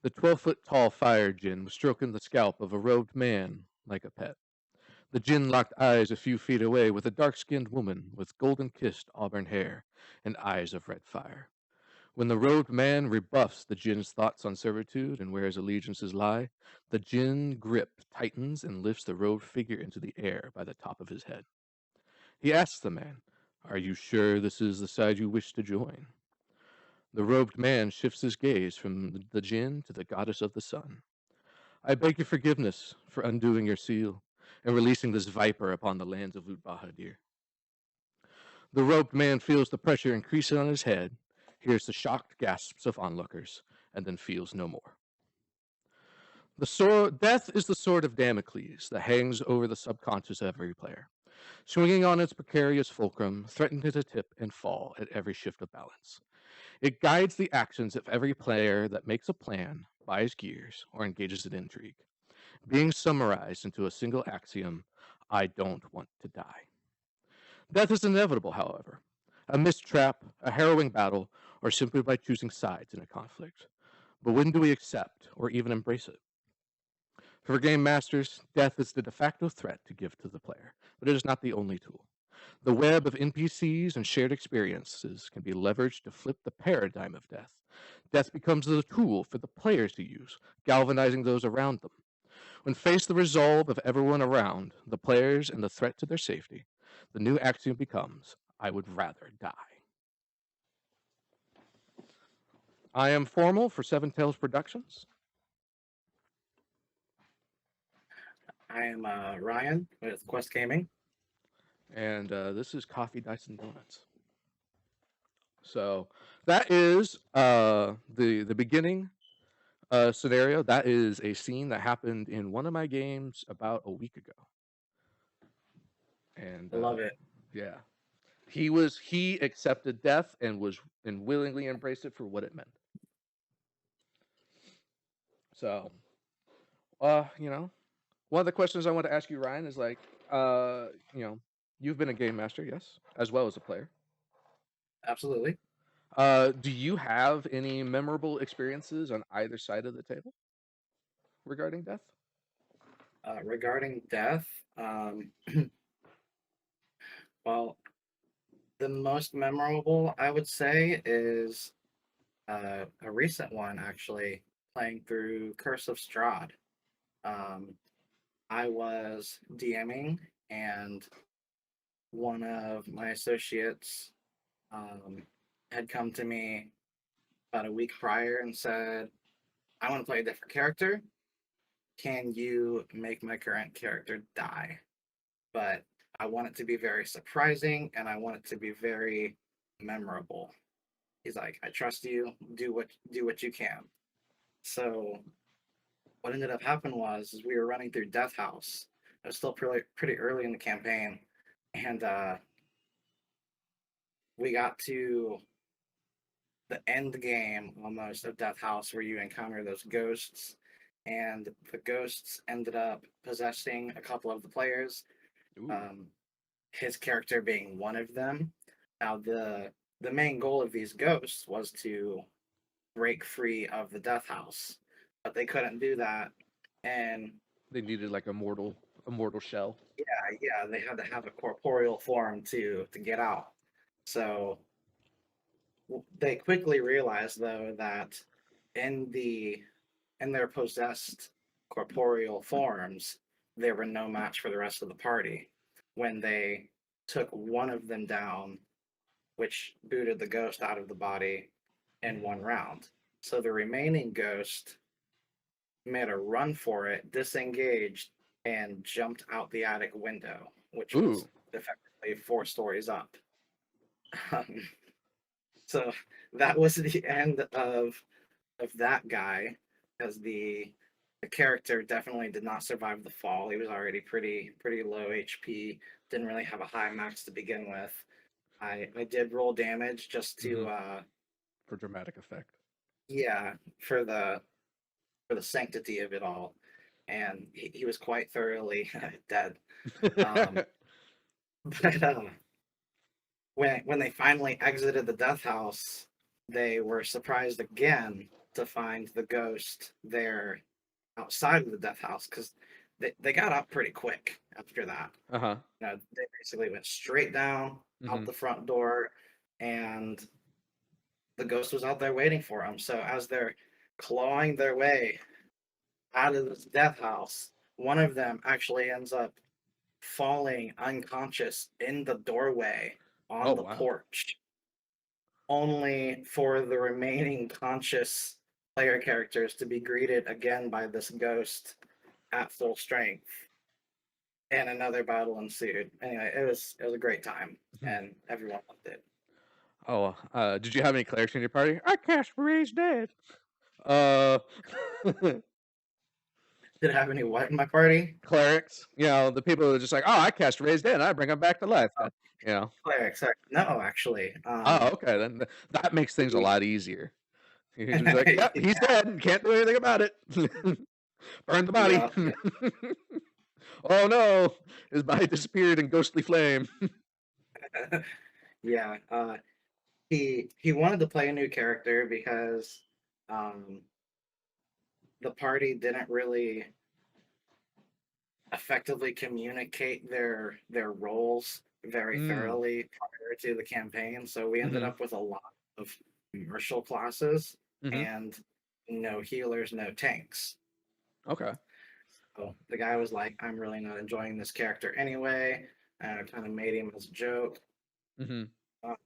The 12-foot tall fire djinn was stroking the scalp of a robed man like a pet. The djinn locked eyes a few feet away with a dark-skinned woman with golden-kissed auburn hair and eyes of red fire. When the robed man rebuffs the djinn's thoughts on servitude and where his allegiances lie, the djinn grip tightens and lifts the robed figure into the air by the top of his head. He asks the man, "Are you sure this is the side you wish to join?" The robed man shifts his gaze from the djinn to the goddess of the sun. "I beg your forgiveness for undoing your seal and releasing this viper upon the lands of Lut Bahadir." The robed man feels the pressure increasing on his head, hears the shocked gasps of onlookers, and then feels no more. Death is the sword of Damocles that hangs over the subconscious of every player, swinging on its precarious fulcrum, threatening to tip and fall at every shift of balance. It guides the actions of every player that makes a plan, buys gears, or engages in intrigue, being summarized into a single axiom: I don't want to die. Death is inevitable, however. A missed trap, a harrowing battle, or simply by choosing sides in a conflict. But when do we accept or even embrace it? For game masters, death is the de facto threat to give to the player, but it is not the only tool. The web of NPCs and shared experiences can be leveraged to flip the paradigm of death. Death becomes the tool for the players to use, galvanizing those around them. When faced the resolve of everyone around, the players and the threat to their safety, the new axiom becomes, I would rather die. I am Formal for Seven Tails Productions. I am Ryan with Quest Gaming. And this is Coffee, Dice, and Donuts. So that is the beginning scenario. That is a scene that happened in one of my games about a week ago. And I love it. yeah, he accepted death and willingly embraced it for what it meant. So, one of the questions I want to ask you, Ryan, is like, you've been a game master, yes, as well as a player. Absolutely. Do you have any memorable experiences on either side of the table regarding death? Regarding death, well, the most memorable I would say is a recent one actually, playing through Curse of Strahd. I was DMing, and one of my associates had come to me about a week prior and said, I want to play a different character. Can you make my current character die? But I want it to be very surprising, and I want it to be very memorable. He's like, I trust you. Do what you can. So what ended up happening was is we were running through Death House. It was still pretty early in the campaign, and we got to the end game almost of Death House, where you encounter those ghosts, and the ghosts ended up possessing a couple of the players. His character being one of them. Now the main goal of these ghosts was to break free of the Death House, but they couldn't do that, and They needed like a mortal shell. yeah, they had to have a corporeal form to get out. So they quickly realized though that in the in their possessed corporeal forms, they were no match for the rest of the party. When they took one of them down, which booted the ghost out of the body in one round. So the remaining ghost made a run for it, disengaged, and jumped out the attic window, which was effectively 4 stories up. Um, so that was the end of that guy, because the character definitely did not survive the fall. He was already pretty low HP, didn't really have a high max to begin with. I did roll damage just to for dramatic effect. Yeah, for the sanctity of it all, and he was quite thoroughly dead. But when they finally exited the death house, they were surprised again to find the ghost there outside of the death house because they got up pretty quick after that. Uh-huh. They basically went straight down out Mhm. the front door, and the ghost was out there waiting for them. So as they're clawing their way out of this death house, one of them actually ends up falling unconscious in the doorway Oh, on the wow. porch, only for the remaining conscious player characters to be greeted again by this ghost at full strength. And another battle ensued. Anyway, it was a great time, Mhm. and everyone loved it. Oh, did you have any clerics in your party? I cast Raise Dead. Uh, Did I have any what in my party? clerics, the people who are just like, oh, I cast Raise Dead, and I bring them back to life. Oh, You know. clerics. No, actually. Oh, okay, then that makes things a We, lot easier. You're just like, yep, he's dead, and can't do anything about it. Burn the body. yeah, yeah, Oh no, his body disappeared in ghostly flame. yeah. He wanted to play a new character because um, the party didn't really effectively communicate their roles very Mm. thoroughly prior to the campaign. So we ended Mhm. up with a lot of commercial classes Mhm. and no healers, no tanks. Okay. So the guy was like, "I'm really not enjoying this character anyway," and I kind of made him as a joke. Mhm. Uh,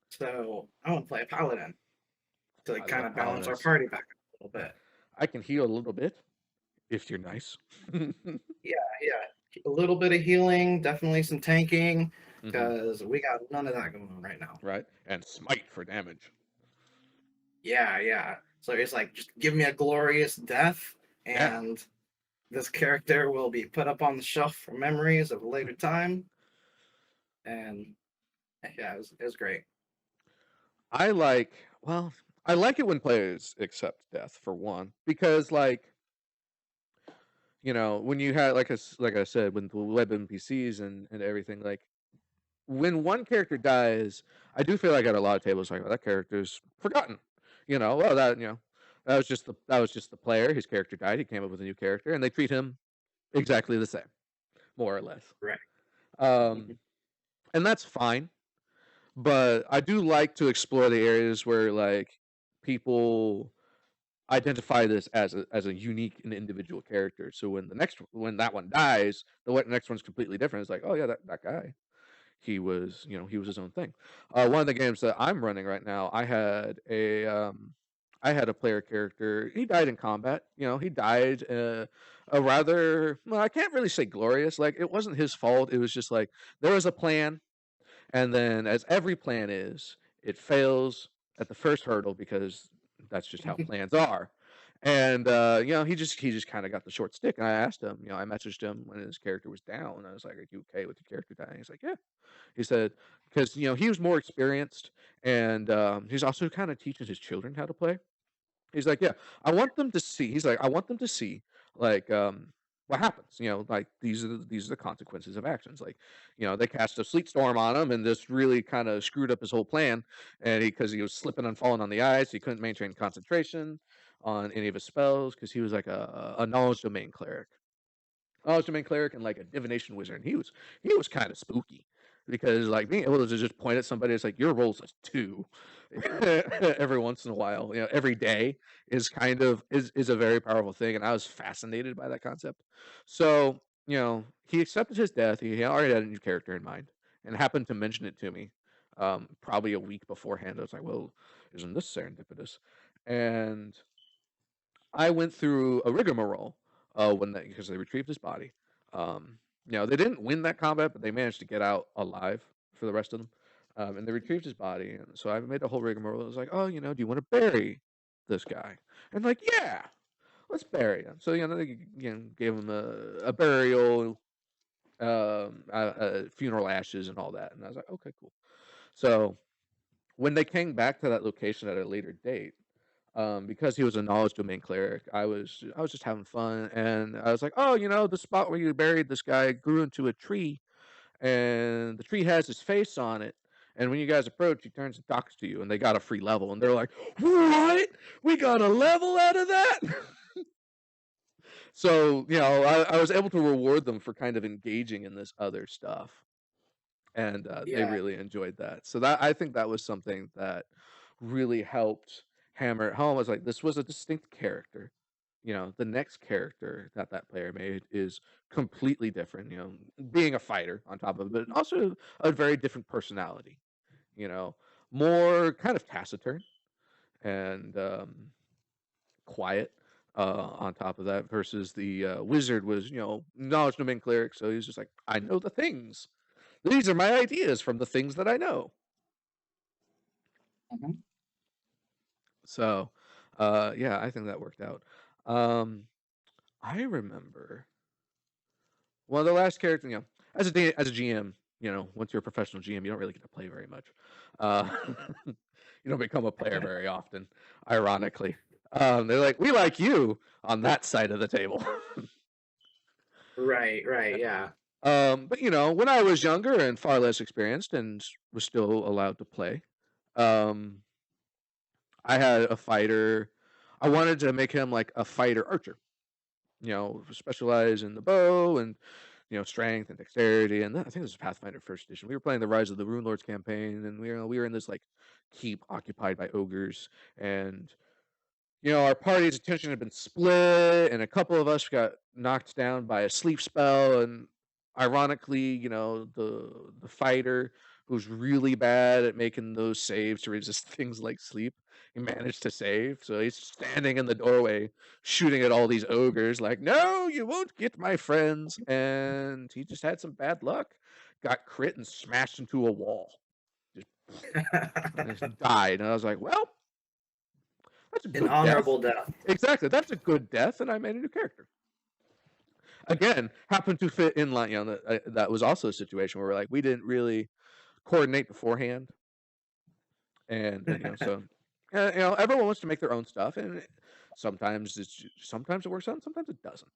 so I want to play a paladin to I kind love of balance our paladins. party back a little bit. I can heal a little bit if you're nice. Yeah, yeah. A little bit of healing, definitely some tanking, Mhm. because we got none of that going on right now. Right, and smite for damage. Yeah, yeah. So it's like, just give me a glorious death, Yeah. and this character will be put up on the shelf for memories of a later time. And yeah, it was great. I like well, I like it when players accept death for one, because when you had like I said, when the web NPCs and everything, like when one character dies, I do feel like at a lot of tables like, oh, that character's forgotten. Well that was just the player. His character died. He came up with a new character, and they treat him exactly the same, more or less. Right. Um, and that's fine. But I do like to explore the areas where like people identify this as a unique and individual character. So when that one dies, next one's completely different. It's like, oh yeah, that guy. He was his own thing. One of the games that I'm running right now, I had a player character. He died in combat. He died a rather, well, I can't really say glorious. Like it wasn't his fault. It was just like there was a plan, and then, as every plan is, it fails at the first hurdle because that's just how plans are. And he just kind of got the short stick. And I asked him, I messaged him when his character was down. I was like, "Are you okay with your character dying?" He's like, "Yeah." He said, because he was more experienced, and he's also kind of teaching his children how to play. He's like, "Yeah, I want them to see." He's like, "I want them to see, like, what happens. Like these are the consequences of actions. Like, they cast a sleet storm on him, and this really kind of screwed up his whole plan. And because he was slipping and falling on the ice, he couldn't maintain concentration on any of his spells because he was like a knowledge domain cleric." I was a main cleric and like a divination wizard. And he was kind of spooky because like being able to just point at somebody, it's like your roll's a 2 every once in a while. Every day is a very powerful thing, and I was fascinated by that concept. So he accepted his death. He already had a new character in mind, and happened to mention it to me, probably a week beforehand. I was like, "Well, isn't this serendipitous?" And I went through a rigmarole because they retrieved his body. They didn't win that combat, but they managed to get out alive for the rest of them. And they retrieved his body, and so I made a whole rigmarole. It was like, oh, do you want to bury this guy? And like, yeah, let's bury him. So they gave him a burial, funeral ashes, and all that. And I was like, okay, cool. So when they came back to that location at a later date, because he was a knowledge domain cleric, I was just having fun, and I was like, oh, the spot where you buried this guy grew into a tree, and the tree has his face on it, And when you guys approach, he turns and talks to you, and they got a free level, and they're like, "What? We got a level out of that?" So, I was able to reward them for kind of engaging in this other stuff, and they Yeah. really enjoyed that. So that I think that was something that really helped hammer it home. I was like, this was a distinct character. The next character that that player made is completely different. Being a fighter on top of it, but also a very different personality. You know, more kind of taciturn and quiet. On top of that, versus the wizard was, knowledge domain cleric, so he's just like, I know the things. These are my ideas from the things that I know. Mhm. So, yeah, I think that worked out. Um, I remember one of the last character, as a GM, once you're a professional GM, you don't really get to play very much. Uh, you don't become a player very often, ironically. They're like, we like you on that side of the table. Right, right, yeah. But when I was younger and far less experienced and was still allowed to play, um, I had a fighter. I wanted to make him like a fighter archer, specialize in the bow and strength and dexterity. And I think this was Pathfinder First Edition. We were playing the Rise of the Rune Lords campaign, and we were in this like keep occupied by ogres, and our party's attention had been split, and a couple of us got knocked down by a sleep spell. And ironically, the fighter who's really bad at making those saves to resist things like sleep, he managed to save. So he's standing in the doorway, shooting at all these ogres, like, "No, you won't get my friends." And he just had some bad luck, got crit and smashed into a wall, just, and just died. And I was like, "Well, that's a An good death." honorable death. Exactly. That's a good death, and I made a new character. Again, happened to fit in line. That was also a situation where we didn't really coordinate beforehand, and so everyone wants to make their own stuff, and sometimes it works out, and sometimes it doesn't.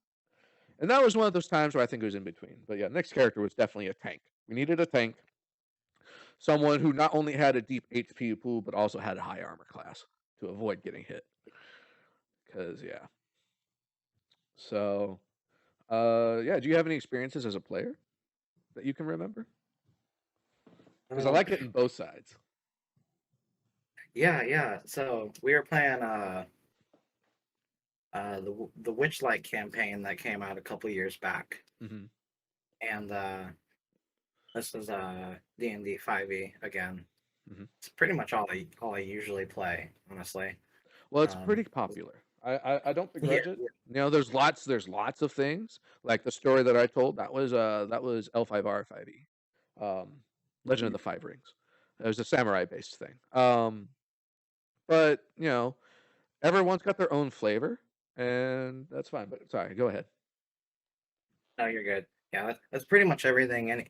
And that was one of those times where I think it was in between. But yeah, next character was definitely a tank. We needed a tank, someone who not only had a deep HP pool but also had a high armor class to avoid getting hit. Because yeah, so yeah. Do you have any experiences as a player that you can remember? Because I Um, like it in both sides. yeah, yeah. So we were playing the Witchlight campaign that came out a couple years back, Hmm. and this is D&D 5e again. Hmm. It's pretty much all I usually play, honestly. Well, it's Um, pretty popular. I don't yeah, begrudge it. There's lots of things like the story that I told. That was L5R5e, um, Legend of yeah. the Five Rings. It was a samurai based thing. But everyone's got their own flavor, and that's fine. But sorry, go ahead. No, you're good. Yeah, that's pretty much everything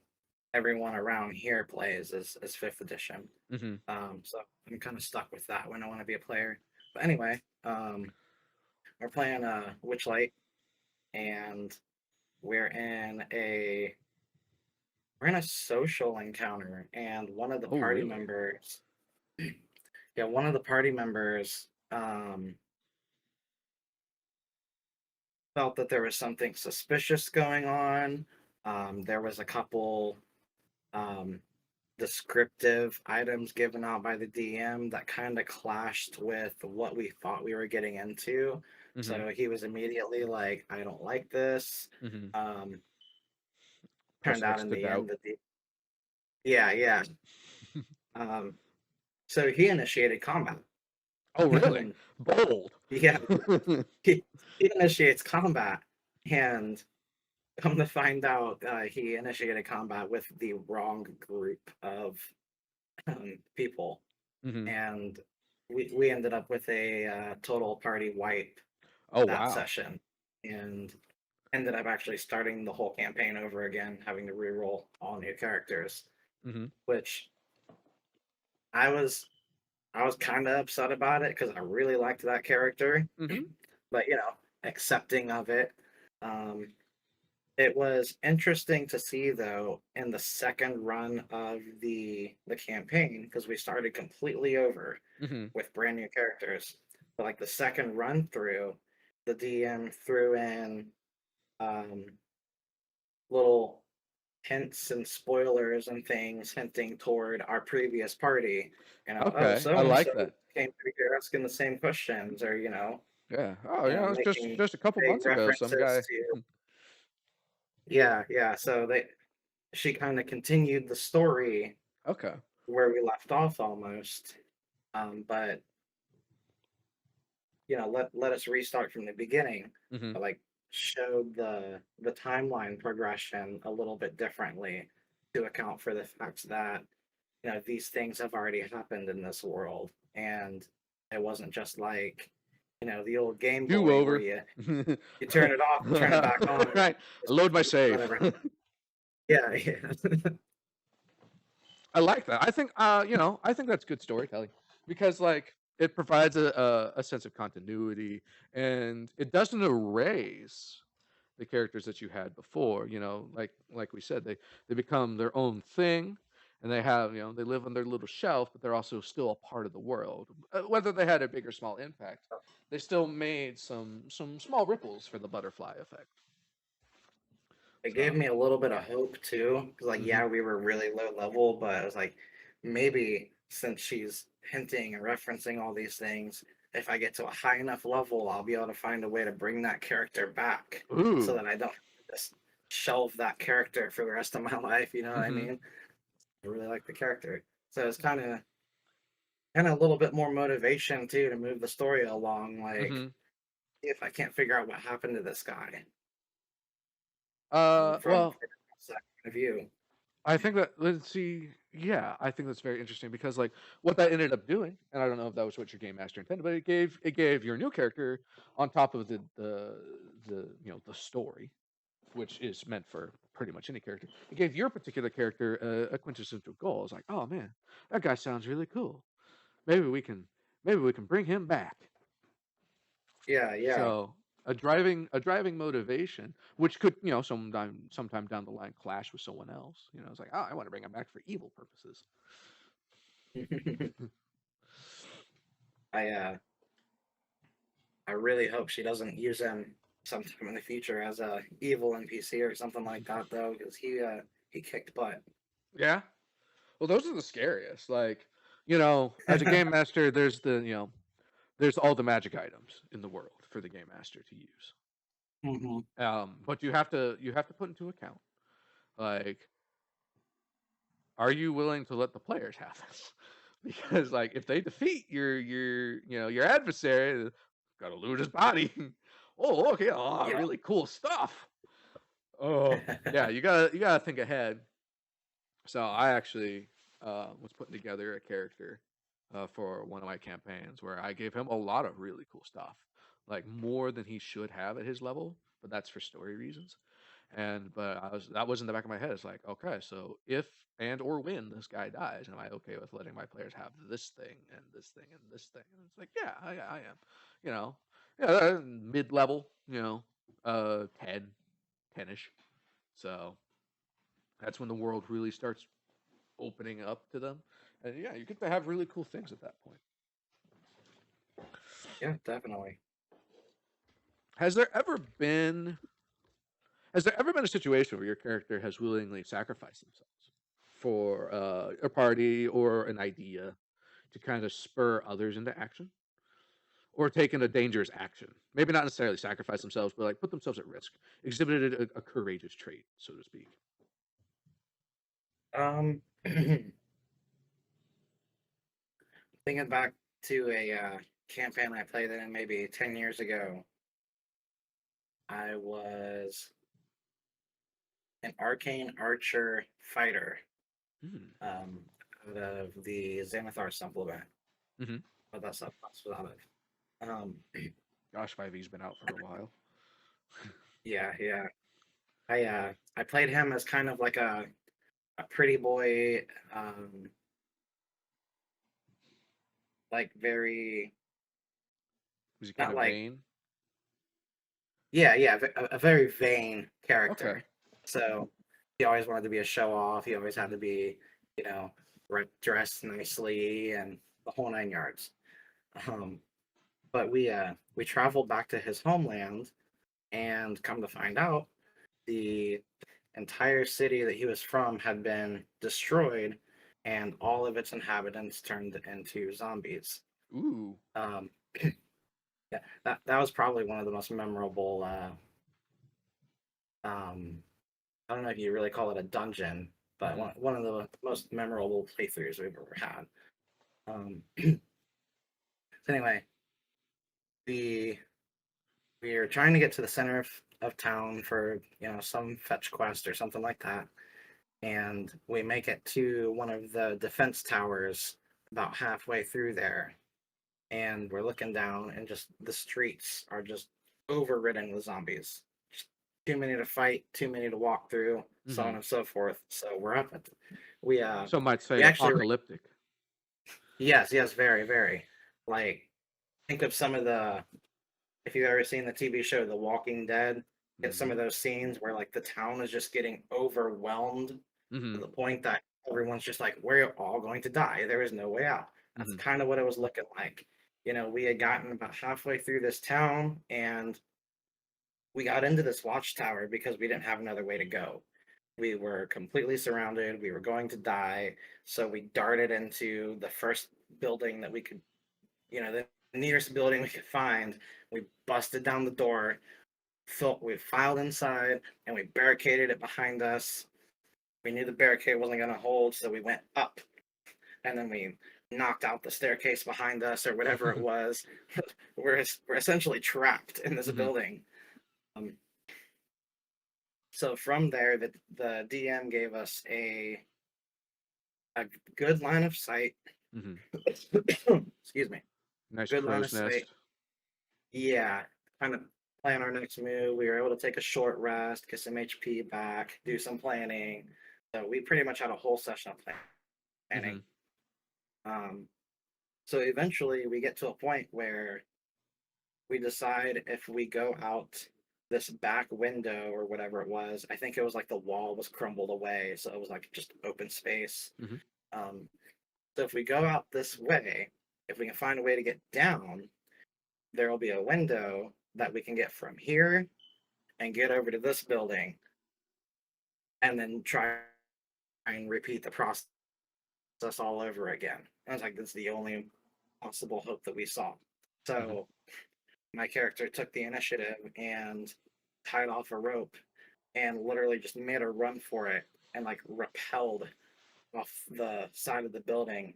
everyone around here plays is fifth edition. Hmm. So I'm kind of stuck with that when I want to be a player. But anyway, we're playing Witchlight, and we're in a we're in a social encounter, and one of the Oh, party really? members, yeah, one of the party members felt that there was something suspicious going on. There was a couple um, descriptive items given out by the DM that kind of clashed with what we thought we were getting into. Hmm. So he was immediately like, "I don't like this." Hmm. Um, Press Turned out X in to the doubt. end that yeah, yeah. Um, so he initiated combat. Oh, really? Bold. Yeah, he, he initiates combat, and come to find out, he initiated combat with the wrong group of people, Hmm. and we ended up with a total party wipe Oh, that wow. session, and ended up actually starting the whole campaign over again, having to reroll all new characters, Hmm. which I was I was kind of upset about it because I really liked that character, Hmm. but accepting of it. Um, It was interesting to see though in the second run of the campaign because we started completely over Hmm. with brand new characters. But like the second run through, the DM threw in um, little hints and spoilers and things hinting toward our previous party. Oh, Okay, I so and so like that. came through here asking the same questions, or Yeah. Oh, yeah. It's making just a couple vague months ago, some references guy. to yeah. So she kind of continued the story Okay. where we left off almost, but let us restart from the beginning, Hmm. but like showed the timeline progression a little bit differently to account for the fact that these things have already happened in this world, and it wasn't just like the old Game Do Boy where over. you turn it off and turn it back on and Right. just Load my save. whatever. Yeah, yeah. I like that. I think I think that's good storytelling because like it provides a sense of continuity and it doesn't erase the characters that you had before, like we said, they become their own thing and they have, they live on their little shelf, but they're also still a part of the world. Whether they had a big or small impact, they still made some small ripples for the butterfly effect. It gave So, me a little bit of hope too, because like mhm, yeah, we were really low level, but I was like, maybe since she's hinting and referencing all these things, if I get to a high enough level, I'll be able to find a way to bring that character back, so ooh, that I don't just shelve that character for the rest of my life. You know what I mhm, mean? I really like the character, so it's kind of a little bit more motivation too to move the story along. Like mhm. if I can't figure out what happened to this guy from Well, that point of view. I think that let's see. Yeah, I think that's very interesting because like what that ended up doing, and I don't know if that was what your game master intended, but it gave your new character on top of the the story, which is meant for pretty much any character. It gave your particular character a quintessential goal. It's like, oh man, that guy sounds really cool. Maybe we can maybe we can bring him back. Yeah, yeah. So a driving motivation, which could sometime down the line clash with someone else. It's like, oh, I want to bring him back for evil purposes. I uh I really hope she doesn't use him sometime in the future as a evil NPC or something like that though, because he kicked butt. Yeah. Well, those are the scariest. Like, as a game master, there's all the magic items in the world for the game master to use. Hmm. But you have to put into account, like, are you willing to let the players have this? Because like if they defeat your adversary, gotta loot his body. Oh, okay, oh, Yeah. really cool stuff. Oh, yeah, you gotta think ahead. So I actually was putting together a character for one of my campaigns where I gave him a lot of really cool stuff, like more than he should have at his level. But that's for story reasons. But that was in the back of my head. It's like, okay, so if and or when this guy dies, am I okay with letting my players have this thing and this thing and this thing? And it's like, yeah, I am. You know, yeah, mid level. 10ish. So that's when the world really starts opening up to them, and yeah, you get to have really cool things at that point. Yeah, definitely. Has there ever been Has there ever been a situation where your character has willingly sacrificed themselves for a party or an idea to kind of spur others into action, or taken a dangerous action? Maybe not necessarily sacrifice themselves, but like put themselves at risk, exhibited a courageous trait, so to speak. Thinking back to a campaign I played in maybe 10 years ago, I was an arcane archer fighter Hmm. um, out of the Xanathar supplement. Hmm. What that subclass was out of. Gosh, 5e's been out for a while. Yeah, yeah. I played him as kind of like a pretty boy, um, like very Was he kind not of like vain? Yeah, yeah, a very vain Okay. character. So he always wanted to be a show off. He always had Hmm. to be, you know, dressed nicely and the whole nine yards. Um, but we traveled back to his homeland, and come to find out, the entire city that he was from had been destroyed, and all of its inhabitants turned into zombies. Ooh. Um, yeah, that was probably one of the most memorable. I don't know if you really call it a dungeon, but Hmm. one of the most memorable playthroughs we've ever had. So anyway, the we are trying to get to the center of town for some fetch quest or something like that, and we make it to one of the defense towers about halfway through there, and we're looking down, and just the streets are just overridden with zombies. Just too many to fight, too many to walk through, so on Hmm. and so forth. So we're up at we Some might say we actually apocalyptic. yes, yes, very, very. Like, think of some of the if you've ever seen the TV show The Walking Dead, get some Hmm. of those scenes where like the town is just getting overwhelmed to Hmm. the point that everyone's just like, we're all going to die. There is no way out. That's Hmm. kind of what it was looking like. We had gotten about halfway through this town, and we got into this watchtower because we didn't have another way to go. We were completely surrounded. We were going to die. So we darted into the first building that we could, the nearest building we could find. We busted down the door, we filed inside, and we barricaded it behind us. We knew the barricade wasn't going to hold, so we went up, and then we knocked out the staircase behind us or whatever it was. We're essentially trapped in this Hmm. building. Um, so from there, the DM gave us a good line of sight. Hmm. Excuse me. Nice Good line of crow's sight. nest. Yeah, kind of plan our next move. We were able to take a short rest, get some HP back, do some planning. So we pretty much had a whole session of planning. Hmm. Um, so eventually we get to a point where we decide if we go out this back window or whatever it was. I think it was like the wall was crumbled away, so it was like just open space. Hmm. Um, so if we go out this way, if we can find a way to get down, there will be a window that we can get from here and get over to this building, and then try and repeat the process all over again. I was like, that's the only possible hope that we saw. Hmm. So my character took the initiative and tied off a rope and literally just made a run for it, and like repelled off the side of the building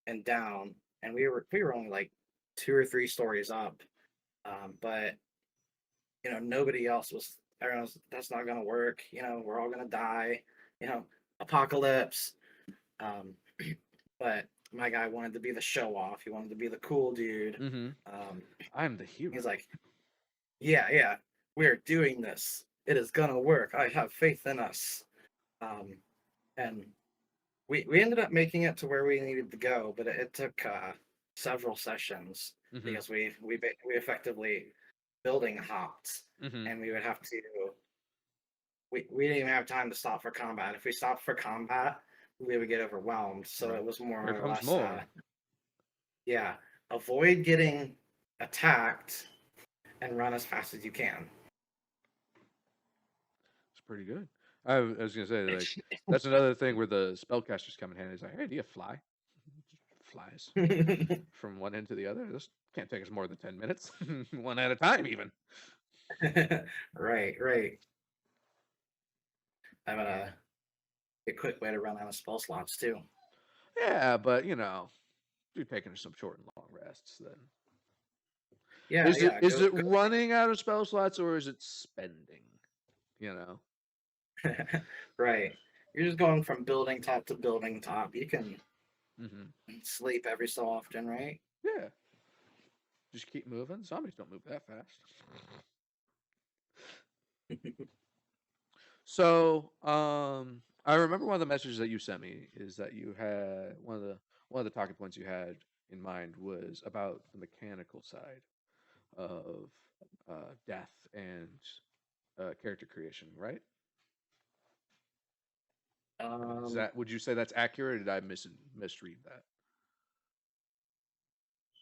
and down. And we were only like 2 or 3 stories up, but nobody else was. Everyone was, that's not gonna work. We're all gonna die. Apocalypse. Um, but my guy wanted to be the show off. He wanted to be the cool dude. Hmm. Um, I'm the hero. he's like, yeah, yeah, we're doing this. It is gonna work. I have faith in us. Um, and we ended up making it to where we needed to go, but it took several sessions Hmm. because we effectively building hopped, Hmm. and we would have to. We didn't even have time to stop for combat. If we stopped for combat, we would get overwhelmed. So Right. it was Here more or comes less, more. yeah, avoid getting attacked and run as fast as you can. It's pretty good. I was gonna say, like, that's another thing where the spellcasters come in handy. He's like, hey, do you fly? Flies from one end to the other. This can't take us more than 10 minutes, one at a time, even. Right, right. I'm a quick way to run out of spell slots too. Yeah, but you're taking some short and long rests. Then Yeah, is it yeah. is it Go. running out of spell slots or is it spending? You know. Right. You're just going from building top to building top. You can Hmm. sleep every so often, right? Yeah. Just keep moving. Zombies don't move that fast. So, I remember one of the messages that you sent me is that you had one of the talking points you had in mind was about the mechanical side of death and character creation, right? Is Um, that, would you say that's accurate, or did I misread that?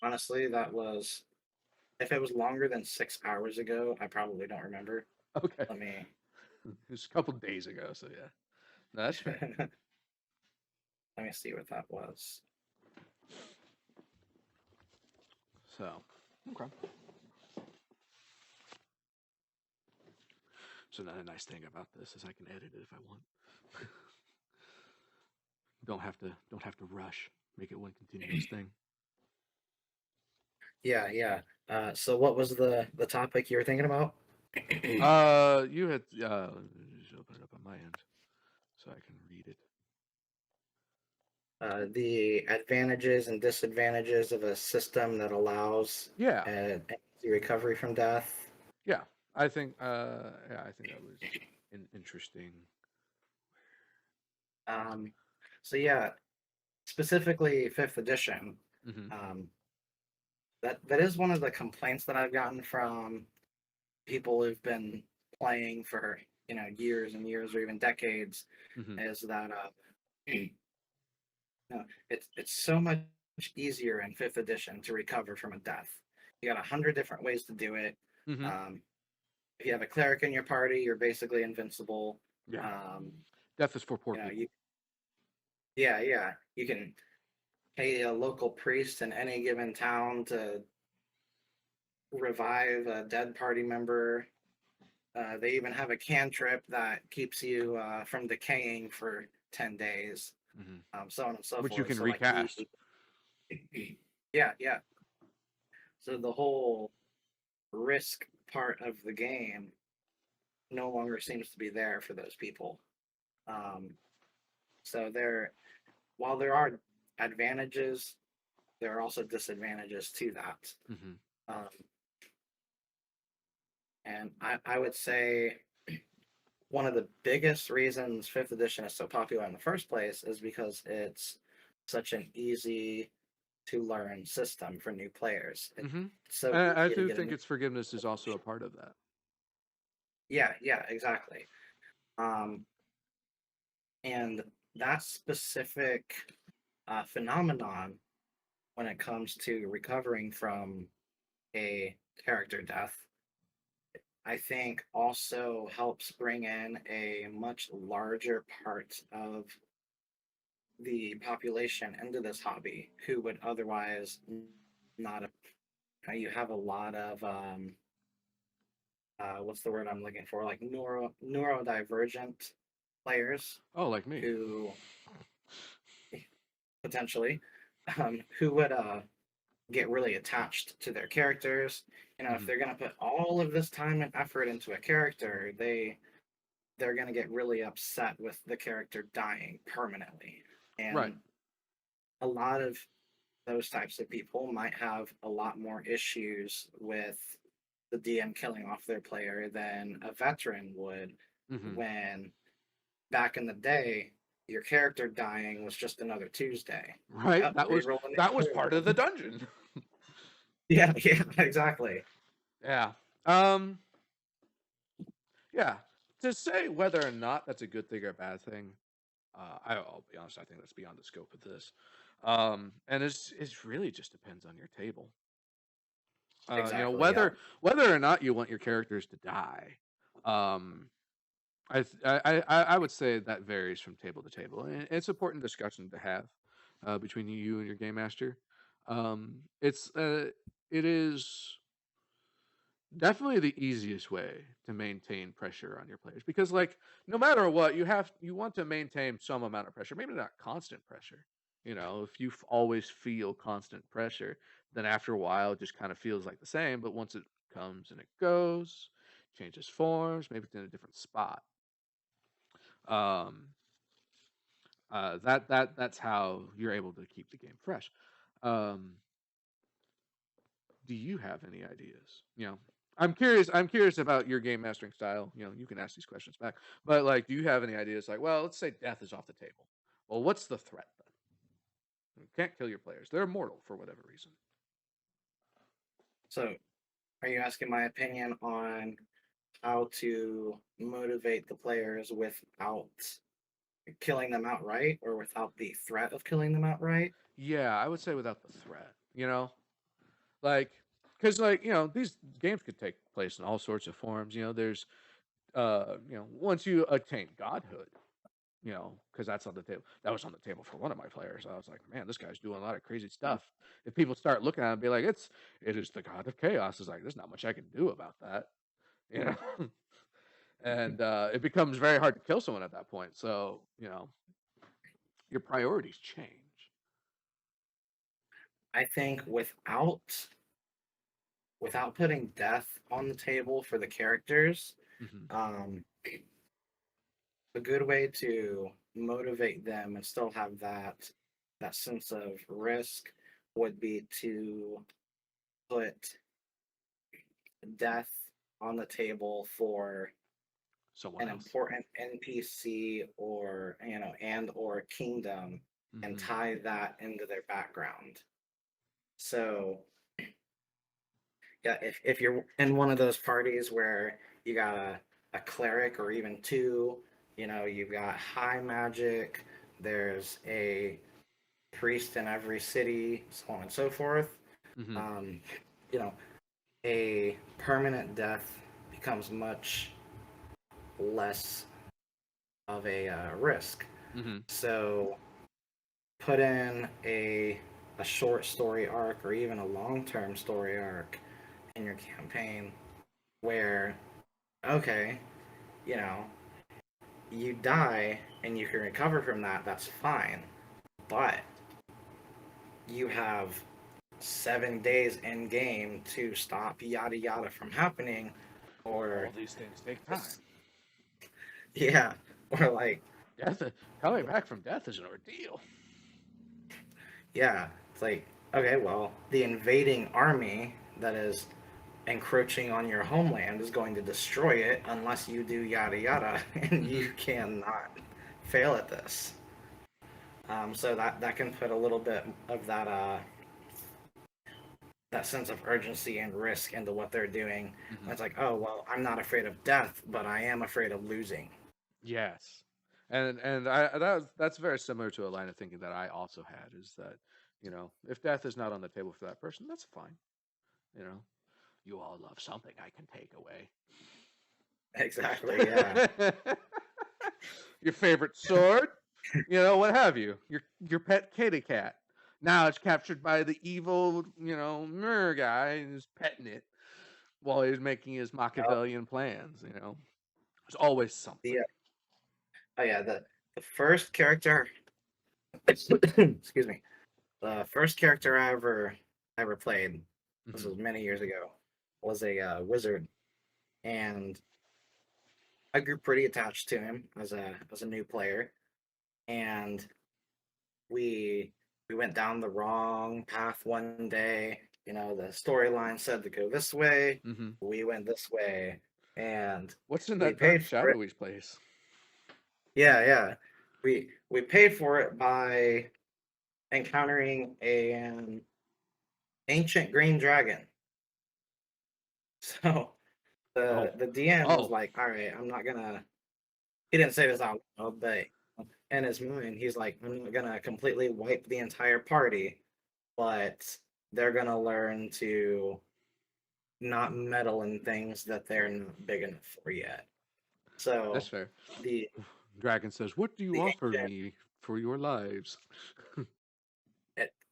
Honestly, that was if it was longer than 6 hours ago, I probably don't remember. Okay. Let me It was a couple days ago, so yeah. No, that's fair. let me see what that was. So, okay. So another nice thing about this is I can edit it if I want. Don't have to rush. Make it one continuous thing. Yeah, yeah. So what was the topic you were thinking about? You had just open it up on my end so I can read it. The advantages and disadvantages of a system that allows Yeah, an easy recovery from death. yeah. I think that was interesting. Um, so yeah, specifically fifth edition. Hmm. Um, that is one of the complaints that I've gotten from people who've been playing for years and years or even decades Hmm. is that it's so much easier in fifth edition to recover from a death. You got 100 different ways to do it. Hmm. Um, if you have a cleric in your party, you're basically invincible. Yeah, Um, death is for poor you know, people. you yeah, yeah, you can pay a local priest in any given town to revive a dead party member. They even have a cantrip that keeps you from decaying for 10 days, Hmm. so on and so Which you forth. can So like recast. yeah, yeah. So the whole risk part of the game no longer seems to be there for those people. Um, so while there are advantages, there are also disadvantages to that. Hmm. Um, and I would say one of the biggest reasons fifth edition is so popular in the first place is because it's such an easy to learn system for new players. It's Hmm. so I easy to do get a think new. its forgiveness is also a part of that. Yeah, yeah, exactly. Um, and that specific phenomenon when it comes to recovering from a character death, I think also helps bring in a much larger part of the population into this hobby who would otherwise not have. You have a lot of what's the word I'm looking for? Like neurodivergent players Oh, like me. who potentially who would get really attached to their characters. If Hmm. they're going to put all of this time and effort into a character, they're going to get really upset with the character dying permanently. Right. And a lot of those types of people might have a lot more issues with the DM killing off their player than a veteran would Hmm. when back in the day your character dying was just another Tuesday. Right. Yep, That was rerolling that was part of the it. dungeon. Yeah, yeah, exactly. Yeah. Um. Yeah. To say whether or not that's a good thing or a bad thing, I'll be honest. I think that's beyond the scope of this. And it's really just depends on your table. Exactly. Yeah. Whether or not you want your characters to die. Um, I would say that varies from table to table, and it's an important discussion to have between you and your game master. It's it is definitely the easiest way to maintain pressure on your players because, like, no matter what, you want to maintain some amount of pressure, maybe not constant pressure. If you always feel constant pressure, then after a while it just kind of feels like the same. But once it comes and it goes, changes forms, maybe it's in a different spot. Um, that's how you're able to keep the game fresh. Um, do you have any ideas? I'm curious. I'm curious about your game mastering style. You can ask these questions back, but like, do you have any ideas? Like, well, let's say death is off the table. Well, what's the threat then? You can't kill your players; they're immortal for whatever reason. So Are you asking my opinion on how to motivate the players without killing them outright or without the threat of killing them outright? Yeah, I would say without the threat, you know? Like, because, like, these games could take place in all sorts of forms. There's, once you attain godhood, because that's on the table. That was on the table for one of my players. I was like, man, this guy's doing a lot of crazy stuff. If people start looking at it and be like, it is the god of chaos, it's like, there's not much I can do about that, you know? And it becomes very hard to kill someone at that point. So, your priorities change. I think without putting death on the table for the characters, Hmm. um, a good way to motivate them and still have that sense of risk would be to put death on the table for Someone an else. important NPC or and or kingdom and Hmm. tie that into their background. So yeah, if you're in one of those parties where you got a cleric or even two, you've got high magic, there's a priest in every city, so on and so forth. Hmm. Um, you know, a permanent death becomes much less of a risk. Hmm. So put in a short story arc or even a long term story arc in your campaign where okay, you know, you die and you can recover from that, that's fine. But you have 7 days in game to stop yada yada from happening, All or these things take time. yeah, or like, Death, coming back from death is an ordeal. yeah, it's like, okay, well, the invading army that is encroaching on your homeland is going to destroy it unless you do yada yada, and Hmm. you cannot fail at this. So that can put a little bit of that sense of urgency and risk into what they're doing. And Hmm. it's like, oh well, I'm not afraid of death, but I am afraid of losing. Yes, and that's very similar to a line of thinking that I also had is that if death is not on the table for that person, that's fine. You know, you all love something I can take away. Exactly. Yeah. Your favorite sword, what have you? Your pet kitty cat. Now it's captured by the evil, mer guy who's petting it while he's making his Yep. Machiavellian plans. There's always something. The oh yeah, the first character. Excuse me. The first character I ever played. This Hmm. was many years ago. Was a wizard, and I grew pretty attached to him as a new player, and we we went down the wrong path one day. The storyline said to go this way. Hmm. We went this way, and What's in we that dark, paid for it. shadowy place? Yeah, yeah. We paid for it by encountering an ancient green dragon. So Oh, the DM was oh, like, "All right, I'm not gonna." He didn't say this out loud, but in his mind, he's like, "I'm not gonna completely wipe the entire party, but they're gonna learn to not meddle in things that they're not big enough for yet." that's So fair. the Dragon says, "What do you the offer ancient me for your lives?"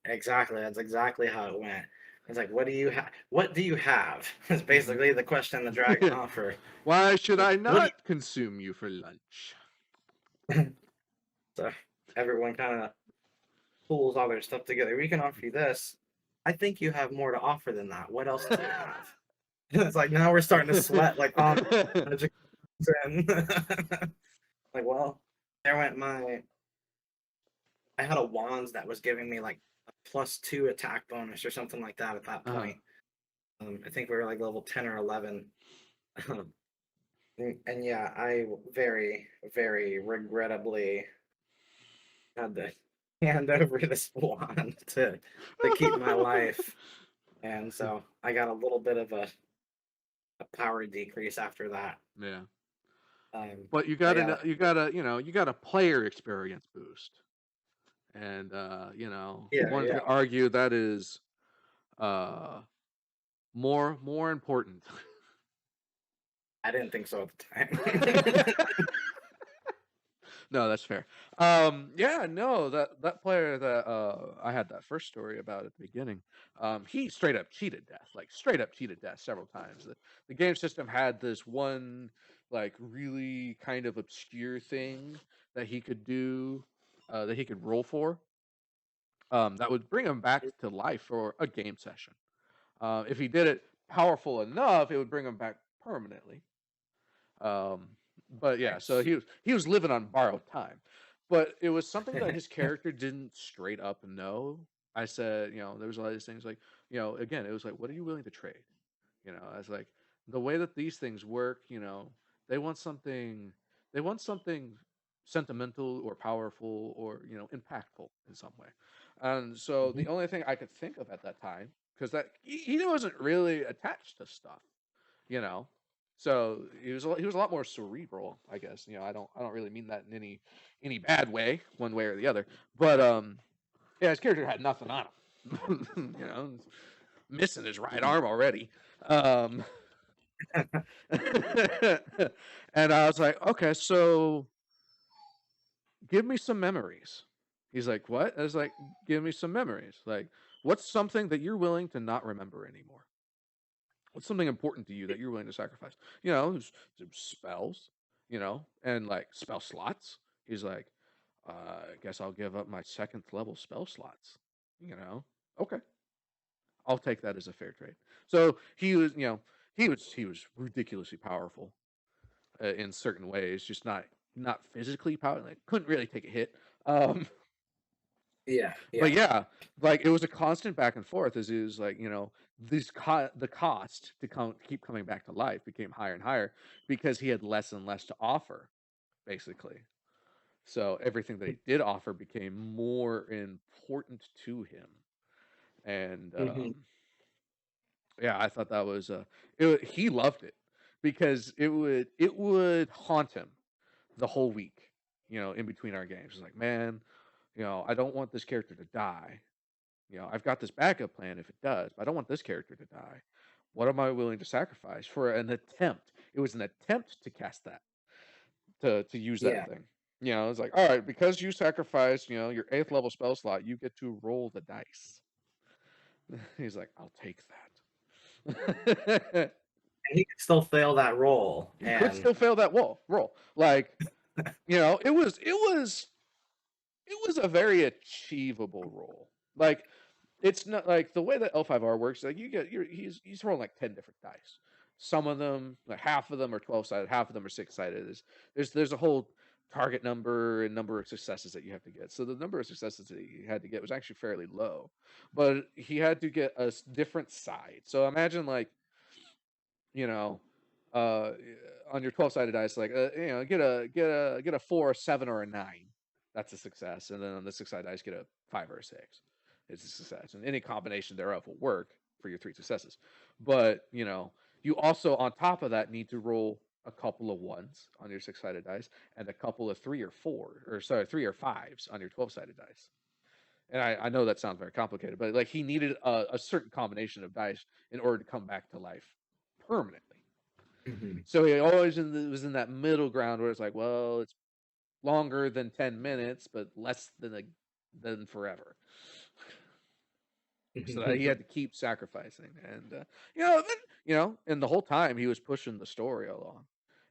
exactly, that's exactly how it went. It's like, what do you have? What do you have? Is Hmm. basically the question the dragon offered. Why should Like, I what do not consume you for lunch? you? So everyone kind of pulls all their stuff together. We can offer you this. I think you have more to offer than that. What else do you have? It's like now we're starting to sweat. Like, oh, magic. Like, well, there went my. I had a wand that was giving me like a +2 attack bonus or something like that at that uh, point. I think we were like level 10 or 11. And yeah, I very, very regrettably had to hand over this wand to keep my life. And so I got a little bit of a power decrease after that. Yeah. But But yeah, you got a player experience boost. And yeah, one yeah. could argue that is uh more important. I didn't think so at the time. No, that's fair. Yeah, no, that player that I had that first story about at the beginning, he straight up cheated death, like straight up cheated death several times. The game system had this one like really kind of obscure thing that he could do, that he could roll for, that would bring him back to life for a game session. If he did it powerful enough, it would bring him back permanently. Um, but yeah, so Nice. he was living on borrowed time, but it was something that his character didn't straight up know. I said, there was a lot of these things like, again, it was like, what are you willing to trade? I was like, the way that these things work, they want something, they want something sentimental or powerful or impactful in some way. And so Mhm. the only thing I could think of at that time, because that he wasn't really attached to stuff, you know. So he was a lot more cerebral, I guess. I don't really mean that in any bad way, one way or the other. But yeah, his character had nothing on him. Missing his right Mhm. arm already. Um, and I was like, okay, so give me some memories. He's like, what? I was like, give me some memories. Like, what's something that you're willing to not remember anymore? What's something important to you that you're willing to sacrifice? There's spells, and like spell slots. He's like, I guess I'll give up my second level spell slots. You know, okay, I'll take that as a fair trade. So he was ridiculously powerful in certain ways, just not physically powerful. Like, couldn't really take a hit. Um, Yeah, but yeah. yeah, like it was a constant back and forth as it was like, the cost to keep coming back to life became higher and higher because he had less and less to offer, basically. So everything that he did offer became more important to him. And Mhm. yeah, I thought that was he loved it because it would haunt him the whole week, in between our games. It's like, man, I don't want this character to die. I've got this backup plan if it does, but I don't want this character to die. What am I willing to sacrifice for an attempt? It was an attempt to cast that, to use that Yeah. thing. It's like, all right, because you sacrificed, your eighth level spell slot, you get to roll the dice. He's like, I'll take that. And he could still fail that role. He could And still fail that roll. Like, it was a very achievable role. Like, it's not like the way that L5R works. Like, he's rolling like 10 different dice. Some of them, like half of them are 12-sided, half of them are 6-sided. There's a whole target number and number of successes that you have to get. So the number of successes that he had to get was actually fairly low, but he had to get a different side. So imagine like, you know, uh, on your 12-sided dice, like, get a 4, a 7, or a 9. That's a success. And then on the 6-sided dice, get a 5 or a 6. It's a success. And any combination thereof will work for your 3 successes. But, you also, on top of that, need to roll a couple of 1s on your 6-sided dice and a couple of 3 or 4, or sorry, 3 or 5s on your 12-sided dice. And I know that sounds very complicated, but like he needed a certain combination of dice in order to come back to life permanently. Mhm. So he always was in that middle ground where it's like, well, it's longer than 10 minutes, but less than forever. So that he had to keep sacrificing, and and the whole time he was pushing the story along,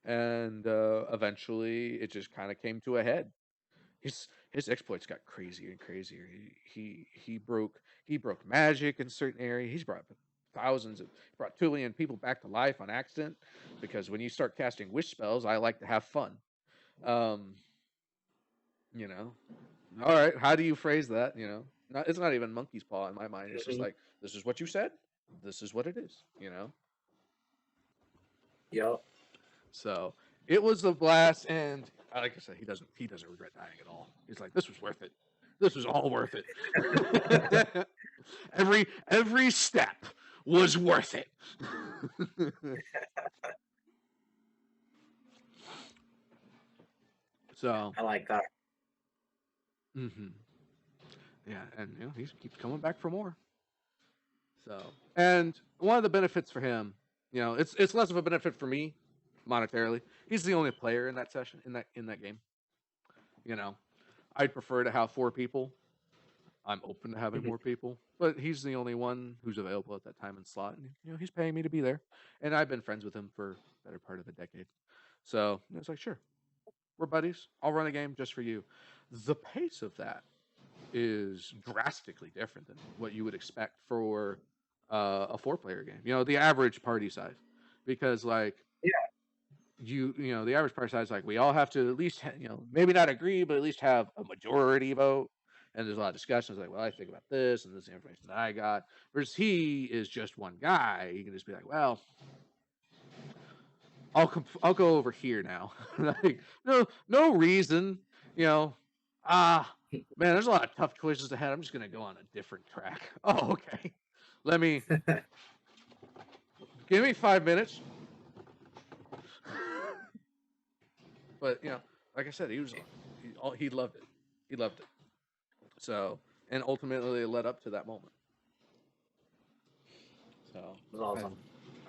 and eventually it just kind of came to a head. His exploits got crazier and crazier. He broke magic in certain areas. He's brought 2 million people back to life on accident, because when you start casting wish spells, I like to have fun. Um, you know, all right, how do you phrase that? It's not even monkey's paw in my mind. It's just Mhm. like, this is what you said. This is what it is. Yep. So it was a blast, and like I said, he doesn't regret dying at all. He's like, this was worth it. This was all worth it. every step was worth it. So, I like that. hmm yeah, and he keeps coming back for more. So, and one of the benefits for him, it's less of a benefit for me monetarily. He's the only player in that session in that game. You know, I'd prefer to have 4 people. I'm open to having Mhm. more people, but he's the only one who's available at that time and slot, and he's paying me to be there. And I've been friends with him for the better part of a decade. So it's like, sure, we're buddies. I'll run a game just for you. The pace of that is drastically different than what you would expect for a 4-player game. The average party size, because like Yeah. the average party size, like we all have to at least maybe not agree, but at least have a majority vote. And there's a lot of discussions like, well, I think about this and this is the information that I got. Versus he is just one guy. You can just be like, well, I'll go over here now. Like no reason, you know. Man, there's a lot of tough choices ahead. I'm just gonna go on a different track. Oh, okay. Let me give me 5 minutes. But like I said, he loved it. He loved it. So, and ultimately it led up to that moment. So It was awesome.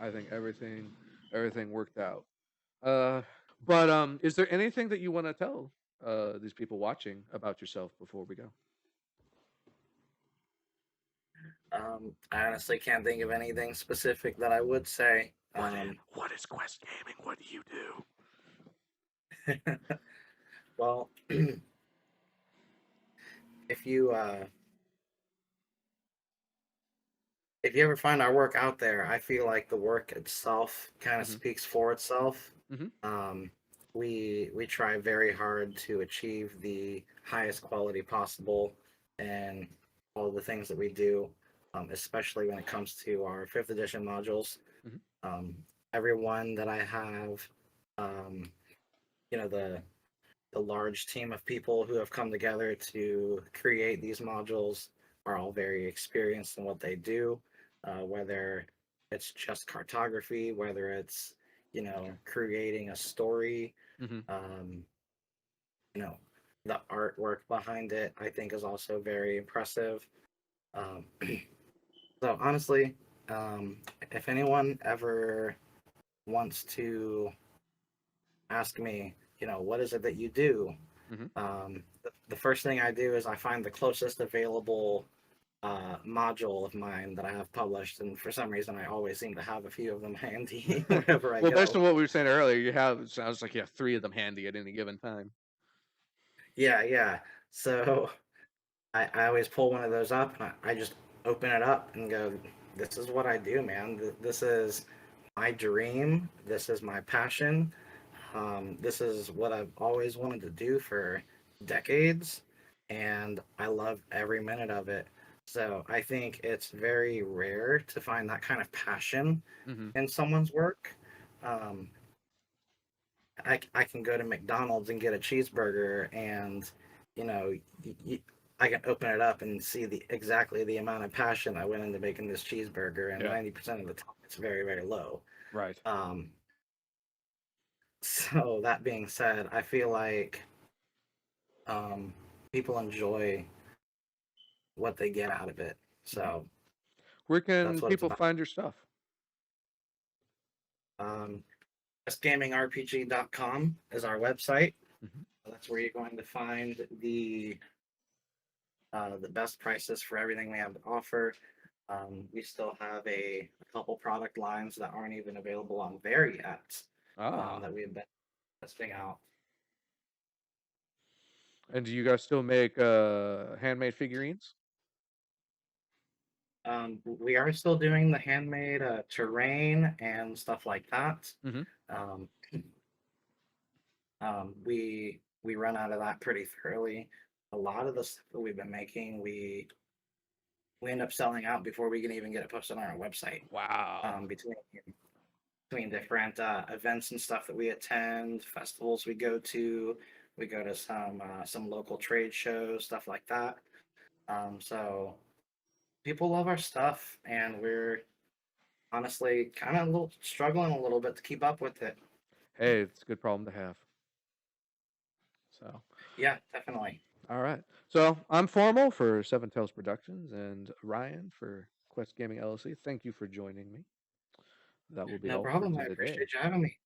I think everything worked out. Uh, but is there anything that you want to tell these people watching about yourself before we go? I honestly can't think of anything specific that I would say. What is Quest Gaming? What do you do? Well, if you if you ever find our work out there, I feel like the work itself kind of Mm-hmm. speaks for itself. Mm-hmm. Um, we try very hard to achieve the highest quality possible, and all the things that we do, especially when it comes to our fifth edition modules. Mm-hmm. Um, Everyone that I have, um, the large team of people who have come together to create these modules are all very experienced in what they do, whether it's just cartography, whether it's creating a story, Mm-hmm. um, you know the artwork behind it I think is also very impressive. um, so honestly, if anyone ever wants to ask me, what is it that you do? Mm-hmm. The first thing I do is I find the closest available module of mine that I have published, and for some reason, I always seem to have a few of them handy wherever I Well, based go. on what we were saying earlier, it sounds like you have 3 of them handy at any given time. Yeah, yeah. So I always pull one of those up and I just open it up and go, "This is what I do, man. This is my dream. This is my passion. This is what I've always wanted to do for decades, and I love every minute of it." So I think it's very rare to find that kind of passion Mm-hmm. in someone's work. Um, I can go to McDonald's and get a cheeseburger, and you know, y- y- I can open it up and see exactly the amount of passion I went into making this cheeseburger, and Yeah. 90% of the time it's very, very low. Right. Um, so that being said, I feel like um, people enjoy what they get out of it. Mm-hmm. So Where that's can what it's people about. find your stuff? Um, questgamingrpg.com is our website. Mm-hmm. That's where you're going to find the best prices for everything we have to offer. We still have a couple product lines that aren't even available on there yet, Ah. that we've been testing out. And do you guys still make handmade figurines? We are still doing the handmade terrain and stuff like that. Mm-hmm. Um, we run out of that pretty thoroughly. A lot of the stuff that we've been making, we end up selling out before we can even get it posted on our website. Wow. Between different events and stuff that we attend, festivals we go to some local trade shows, stuff like that. So people love our stuff, and honestly kind of a little struggling a little bit to keep up with it. Hey, it's a good problem to have. So, Yeah, definitely. all right. So I'm Formal for Seven Tails Productions and Ryan for Quest Gaming LLC. Thank you for joining me. That will be No all for problem. I today. appreciate you having me.